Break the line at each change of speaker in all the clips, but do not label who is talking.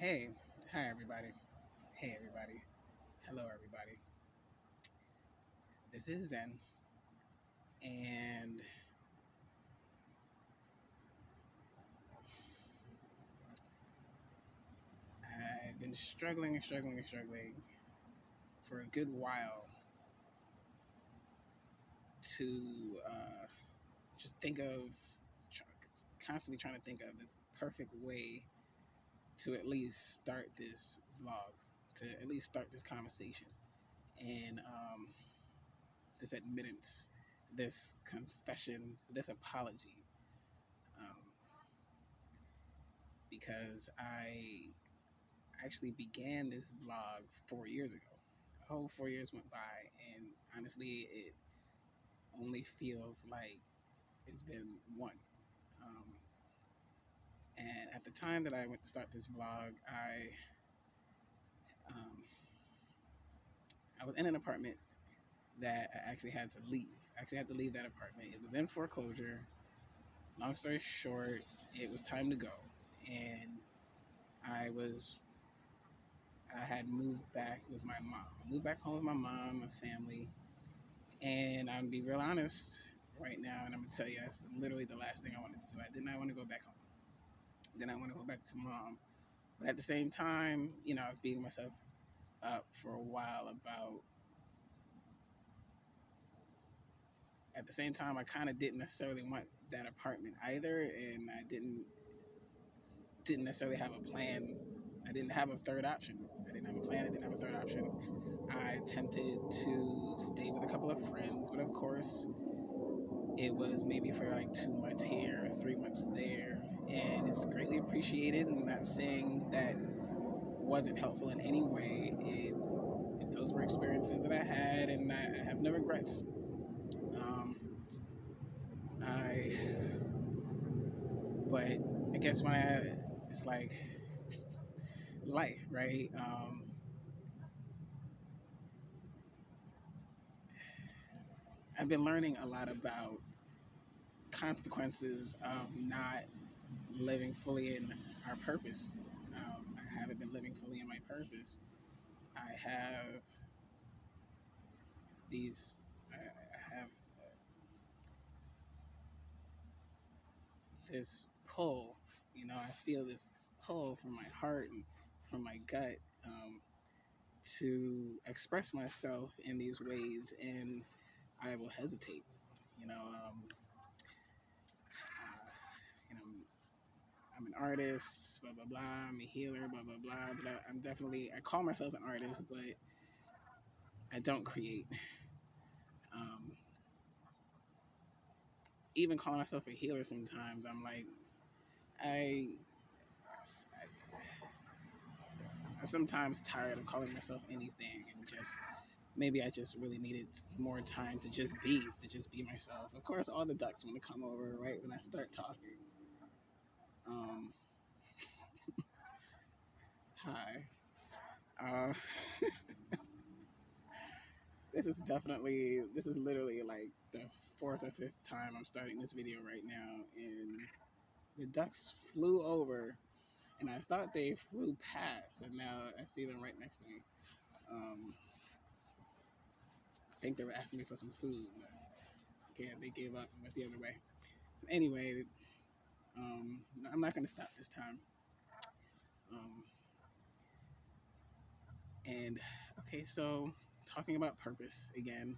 Hey, hi everybody. Hey everybody. Hello everybody. This is Zen, and I've been struggling for a good while to just think of, tr- constantly trying to think of this perfect way to at least start this vlog, to at least start this conversation, and this admittance, this confession, this apology, um, because I actually began this vlog 4 years ago. A whole 4 years went by, and honestly, it only feels like it's been one. Um, and at the time that I went to start this vlog, um, I was in an apartment that I actually had to leave. I actually had to leave that apartment. It was in foreclosure. Long story short, it was time to go, and I was I had moved back with my mom. I moved back home with my mom, my family, and I'm gonna be real honest right now, and I'm gonna tell you that's literally the last thing I wanted to do. I did not want to go back home. Then I want to go back to mom. But at the same time, I was beating myself up for a while about. At the same time, I kind of didn't necessarily want that apartment either, and I didn't necessarily have a plan. I didn't have a third option. I didn't have a plan. I didn't have a third option. I attempted to stay with a couple of friends, but of course, it was maybe for like 2 months here, 3 months there, and it's greatly appreciated. I'm not saying that wasn't helpful in any way. Those were experiences that I had, and I have no regrets. Um, I, but I guess it's like life, right? I've been learning a lot about consequences of not living fully in our purpose. I haven't been living fully in my purpose. I have these I have this pull, I feel this pull from my heart and from my gut, to express myself in these ways, and I will hesitate. You know, you know, I'm an artist, blah blah blah. I'm a healer, blah blah blah. But I call myself an artist, but I don't create. Um, Even calling myself a healer, sometimes I'm like, I, I'm sometimes tired of calling myself anything, and just maybe I just really needed more time to just be myself. Of course, all the ducks want to come over right when I start talking. Um, Hi. Uh, this is literally like the fourth or fifth time I'm starting this video right now, and the ducks flew over, and I thought they flew past, and now I see them right next to me. I think they were asking me for some food, but okay, they gave up and went the other way. Anyway, I'm not going to stop this time. Um, and okay, so talking about purpose again,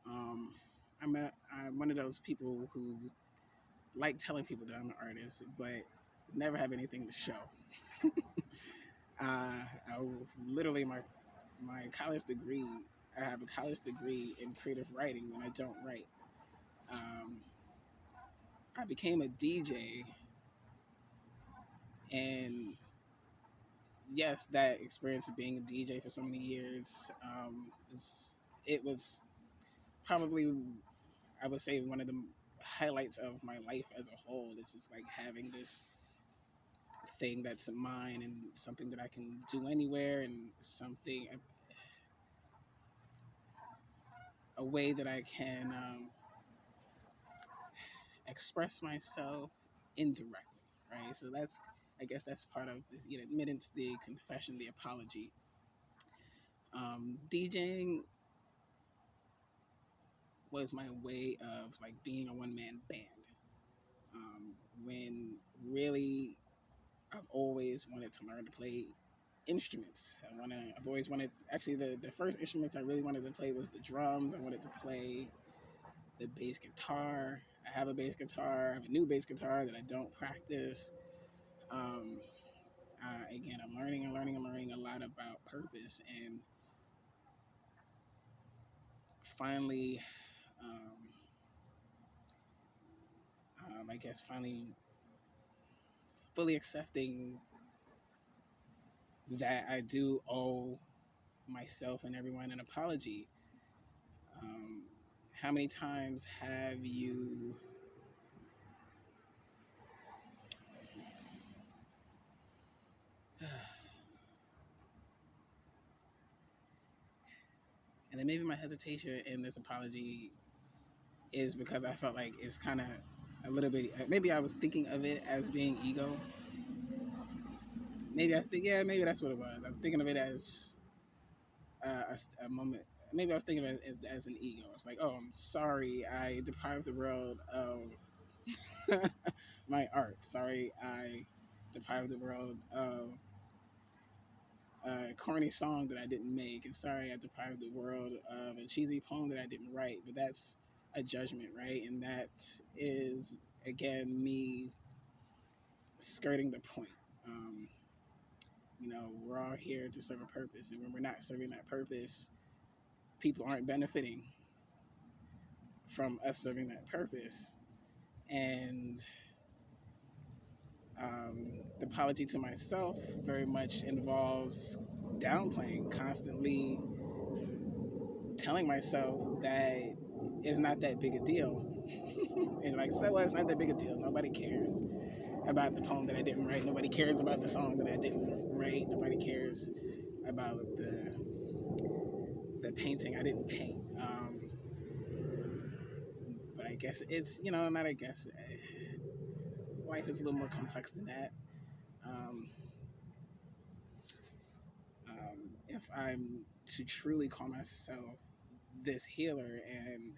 um, I'm one of those people who like telling people that I'm an artist, but never have anything to show. I literally my college degree. I have a college degree in creative writing, and I don't write. Um, I became a DJ, and yes, that experience of being a DJ for so many years, it was probably, I would say, one of the highlights of my life as a whole. It's just like having this thing that's mine and something that I can do anywhere, and something, a way that I can express myself indirectly, right? So I guess that's part of this, admittance, the confession, the apology. DJing was my way of like being a one man band. When really I've always wanted to learn to play instruments. I've always wanted, actually the first instrument I really wanted to play was the drums. I wanted to play the bass guitar. I have a bass guitar. I have a new bass guitar that I don't practice. Um, Again, I'm learning a lot about purpose, and finally, I guess finally fully accepting that I do owe myself and everyone an apology. Um, how many times have you and then maybe my hesitation in this apology is because I felt like it's kind of a little bit, maybe I was thinking of it as being ego. Maybe that's what it was. I was thinking of it as a moment. Maybe I was thinking of it as an ego. It's like, oh, I'm sorry, I deprived the world of my art. Sorry, I deprived the world of a corny song that I didn't make. And sorry, I deprived the world of a cheesy poem that I didn't write. But that's a judgment, right? And that is, again, me skirting the point. We're all here to serve a purpose. And when we're not serving that purpose, people aren't benefiting from us serving that purpose. And the apology to myself very much involves downplaying, constantly telling myself that it's not that big a deal. And like, so what? It's not that big a deal. Nobody cares about the poem that I didn't write. Nobody cares about the song that I didn't write. Nobody cares about the painting I didn't paint. But I guess it's, not I guess. Life is a little more complex than that. Um, if I'm to truly call myself this healer, and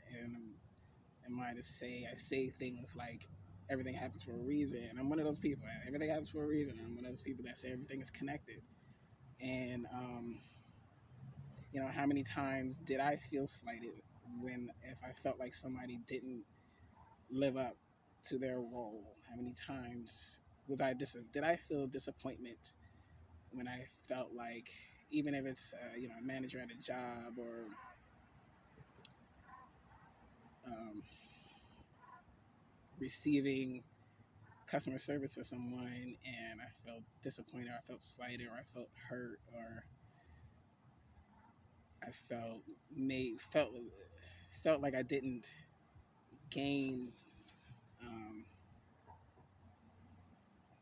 am I to say, I say things like everything happens for a reason. And I'm one of those people. Everything happens for a reason. I'm one of those people that say everything is connected. And how many times did I feel slighted if I felt like somebody didn't live up to their role? How many times did I feel disappointment when I felt like, even if it's a manager at a job, or receiving customer service for someone, and I felt disappointed, or I felt slighted, or I felt hurt, or I felt like I didn't gain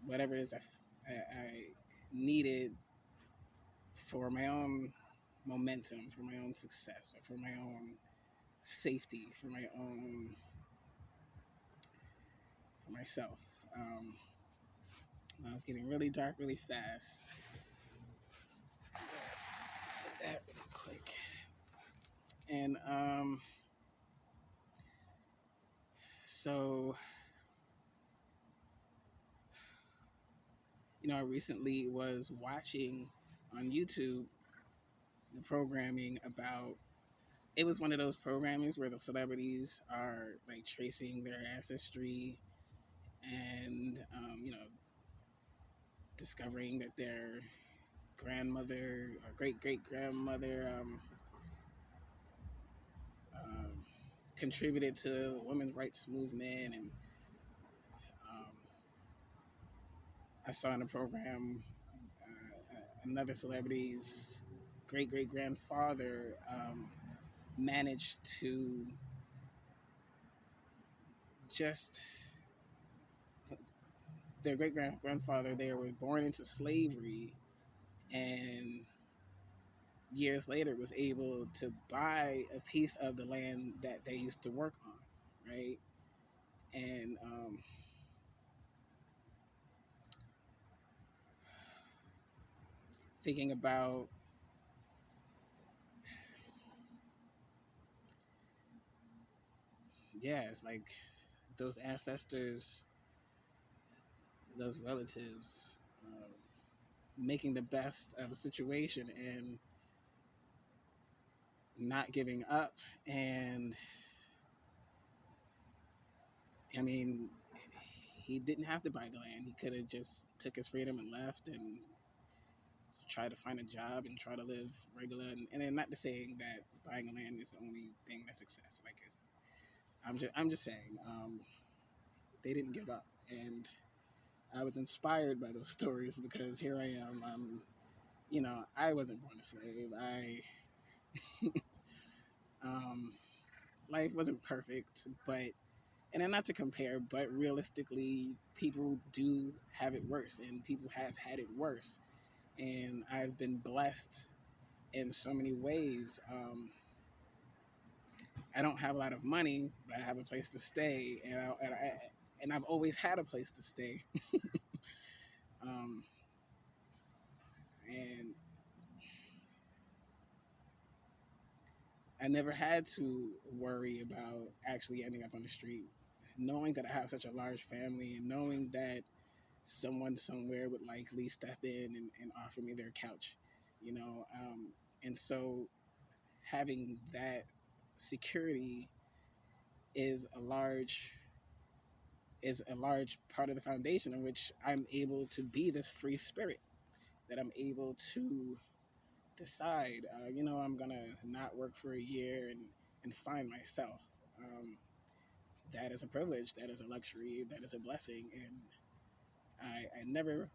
whatever it is I needed for my own momentum, for my own success, or for my own safety, for myself. I was getting really dark really fast. Do that really quick. And so, I recently was watching on YouTube the programming about, it was one of those programmings where the celebrities are like tracing their ancestry, and discovering that their grandmother or great great grandmother contributed to the women's rights movement. And I saw in the program another celebrity's great great grandfather managed to just, their great grandfather, they were born into slavery, and years later was able to buy a piece of the land that they used to work on, right? And thinking about yeah, it's like those ancestors, those relatives, making the best of a situation and not giving up. And I mean, he didn't have to buy the land. He could have just took his freedom and left and tried to find a job and try to live regular. And then not to saying that buying land is the only thing that's success. Like if I'm just saying, they didn't give up, and I was inspired by those stories because here I am. I wasn't born a slave. Um, Life wasn't perfect, but and then not to compare, but realistically, people do have it worse, and people have had it worse. And I've been blessed in so many ways. I don't have a lot of money, but I have a place to stay, and I've always had a place to stay. Um, and I never had to worry about actually ending up on the street, knowing that I have such a large family, and knowing that someone somewhere would likely step in and offer me their couch, you know. And so having that security is a large part of the foundation in which I'm able to be this free spirit, that I'm able to decide, I'm gonna not work for a year and find myself. That is a privilege, that is a luxury, that is a blessing, and I never,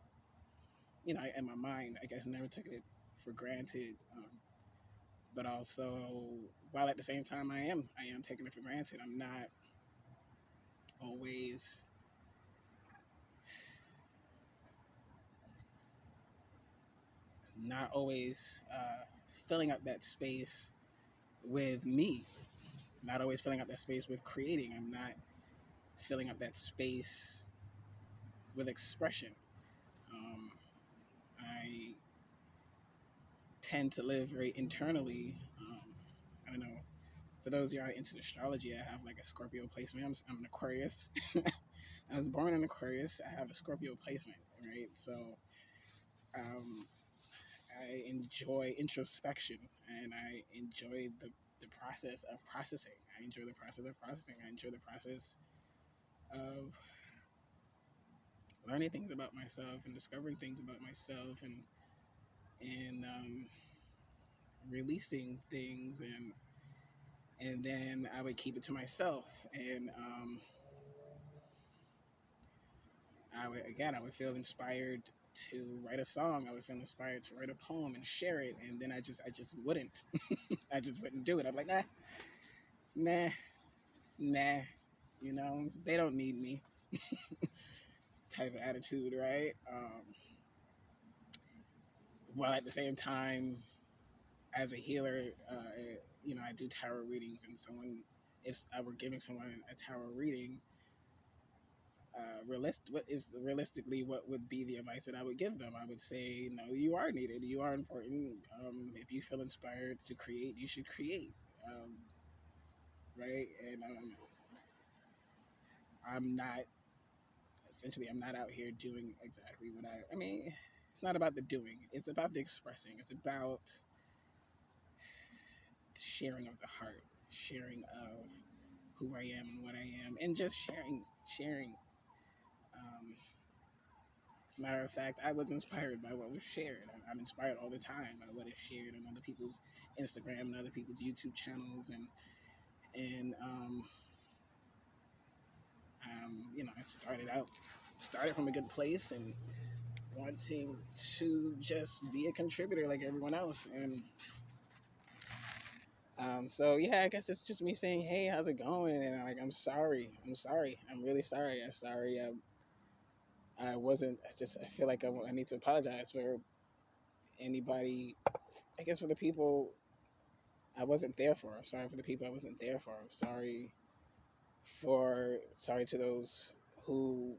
in my mind, I guess, never took it for granted. But also, while at the same time, I am taking it for granted. I'm always not always filling up that space with me, not always filling up that space with creating. I'm not filling up that space with expression. Um, I tend to live very internally. I don't know. For those of you who are into astrology, I have like a Scorpio placement. I'm an Aquarius. I was born in Aquarius. I have a Scorpio placement, right? So um, I enjoy introspection, and I enjoy the process of processing. I enjoy the process of processing. I enjoy the process of learning things about myself and discovering things about myself, and releasing things, and then I would keep it to myself, and I would feel inspired to write a song. I would feel inspired to write a poem and share it, and then I just wouldn't. I just wouldn't do it. I'm like, nah, nah. They don't need me. Type of attitude, right? While at the same time, as a healer, I do tarot readings, and if I were giving someone a tarot reading, realistically what would be the advice that I would give them? I would say, no, you are needed, you are important. If you feel inspired to create, you should create, right? And I'm not I'm not out here doing exactly what I mean. It's not about the doing; it's about the expressing. It's about the sharing of the heart, sharing of who I am and what I am, and just sharing. Um, As a matter of fact, I was inspired by what was shared. I'm inspired all the time by what is shared on other people's Instagram and other people's YouTube channels, and I started from a good place and wanting to just be a contributor like everyone else, and so yeah, I guess it's just me saying, hey, how's it going? And I'm really sorry. I'm sorry. I wasn't. I feel like I need to apologize for anybody. I guess for the people I wasn't there for. I'm sorry for the people I wasn't there for. I'm sorry to those who